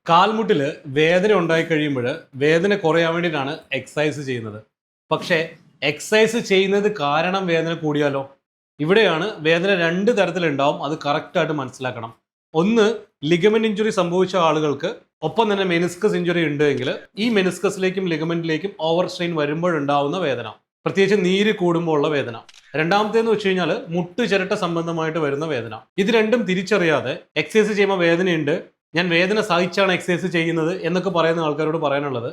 കാൽമുട്ടിൽ വേദന ഉണ്ടായി കഴിയുമ്പോൾ വേദന കുറയാൻ വേണ്ടിയിട്ടാണ് എക്സസൈസ് ചെയ്യുന്നത്. പക്ഷേ എക്സസൈസ് ചെയ്യുന്നത് കാരണം വേദന കൂടിയാലോ? ഇവിടെയാണ് വേദന രണ്ട് തരത്തിലുണ്ടാവും. അത് കറക്റ്റായിട്ട് മനസ്സിലാക്കണം. ഒന്ന്, ലിഗമെന്റ് ഇഞ്ചുറി സംഭവിച്ച ആളുകൾക്ക് ഒപ്പം തന്നെ മെനിസ്കസ് ഇഞ്ചുറി ഉണ്ടെങ്കിൽ ഈ മെനിസ്കസിലേക്കും ലിഗമെന്റിലേക്കും ഓവർ സ്ട്രെയിൻ വരുമ്പോഴുണ്ടാവുന്ന വേദന, പ്രത്യേകിച്ച് നീര് കൂടുമ്പോൾ ഉള്ള വേദന. രണ്ടാമത്തേന്ന് വെച്ച് കഴിഞ്ഞാൽ മുട്ട് ചിരട്ട സംബന്ധമായിട്ട് വരുന്ന വേദന. ഇത് രണ്ടും തിരിച്ചറിയാതെ എക്സസൈസ് ചെയ്യുമ്പോൾ വേദനയുണ്ട്, ഞാൻ വേദന സഹിച്ചാണ് എക്സസൈസ് ചെയ്യുന്നത് എന്നൊക്കെ പറയുന്ന ആൾക്കാരോട് പറയാനുള്ളത്,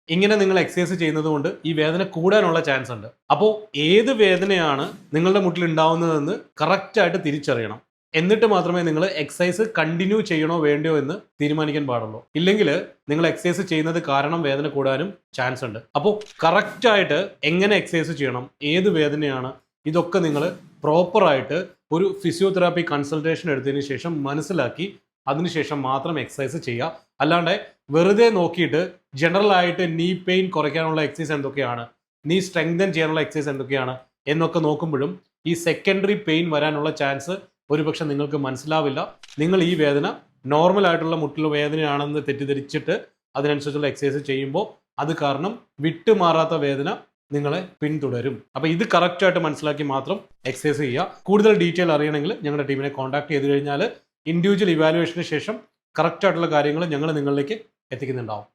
ഇങ്ങനെ നിങ്ങൾ എക്സസൈസ് ചെയ്യുന്നത് കൊണ്ട് ഈ വേദന കൂടാനുള്ള ചാൻസ് ഉണ്ട്. അപ്പോൾ ഏത് വേദനയാണ് നിങ്ങളുടെ മുട്ടിൽ ഉണ്ടാവുന്നതെന്ന് കറക്റ്റായിട്ട് തിരിച്ചറിയണം. എന്നിട്ട് മാത്രമേ നിങ്ങൾ എക്സസൈസ് കണ്ടിന്യൂ ചെയ്യണോ വേണ്ടയോ എന്ന് തീരുമാനിക്കാൻ പാടുള്ളൂ. ഇല്ലെങ്കിൽ നിങ്ങൾ എക്സസൈസ് ചെയ്യുന്നത് കാരണം വേദന കൂടാനും ചാൻസ് ഉണ്ട്. അപ്പോൾ കറക്റ്റായിട്ട് എങ്ങനെ എക്സസൈസ് ചെയ്യണം, ഏത് വേദനയാണ്, ഇതൊക്കെ നിങ്ങൾ പ്രോപ്പറായിട്ട് ഒരു ഫിസിയോതെറാപ്പി കൺസൾട്ടേഷൻ എടുത്തതിന് ശേഷം മനസ്സിലാക്കി അതിനുശേഷം മാത്രം എക്സസൈസ് ചെയ്യുക. അല്ലാണ്ട് വെറുതെ നോക്കിയിട്ട് ജനറൽ ആയിട്ട് നീ പെയിൻ കുറയ്ക്കാനുള്ള എക്സസൈസ് എന്തൊക്കെയാണ്, നീ സ്ട്രെങ്തൻ ചെയ്യാനുള്ള എക്സസൈസ് എന്തൊക്കെയാണ് എന്നൊക്കെ നോക്കുമ്പോഴും ഈ സെക്കൻഡറി പെയിൻ വരാനുള്ള ചാൻസ് ഒരുപക്ഷെ നിങ്ങൾക്ക് മനസ്സിലാവില്ല. നിങ്ങൾ ഈ വേദന നോർമൽ ആയിട്ടുള്ള മുട്ടിൽ വേദനയാണെന്ന് തെറ്റിദ്ധരിച്ചിട്ട് അതിനനുസരിച്ചുള്ള എക്സസൈസ് ചെയ്യുമ്പോൾ അത് കാരണം വിട്ടുമാറാത്ത വേദന നിങ്ങളെ പിന്തുടരും. അപ്പോൾ ഇത് കറക്റ്റായിട്ട് മനസ്സിലാക്കി മാത്രം എക്സസൈസ് ചെയ്യുക. കൂടുതൽ ഡീറ്റെയിൽ അറിയണമെങ്കിൽ ഞങ്ങളുടെ ടീമിനെ കോൺടാക്ട് ചെയ്ത് കഴിഞ്ഞാൽ ഇൻഡിവിജ്വൽ ഇവാലുവേഷന് ശേഷം കറക്റ്റായിട്ടുള്ള കാര്യങ്ങൾ ഞങ്ങൾ നിങ്ങളിലേക്ക് എത്തിക്കുന്നുണ്ടാവും.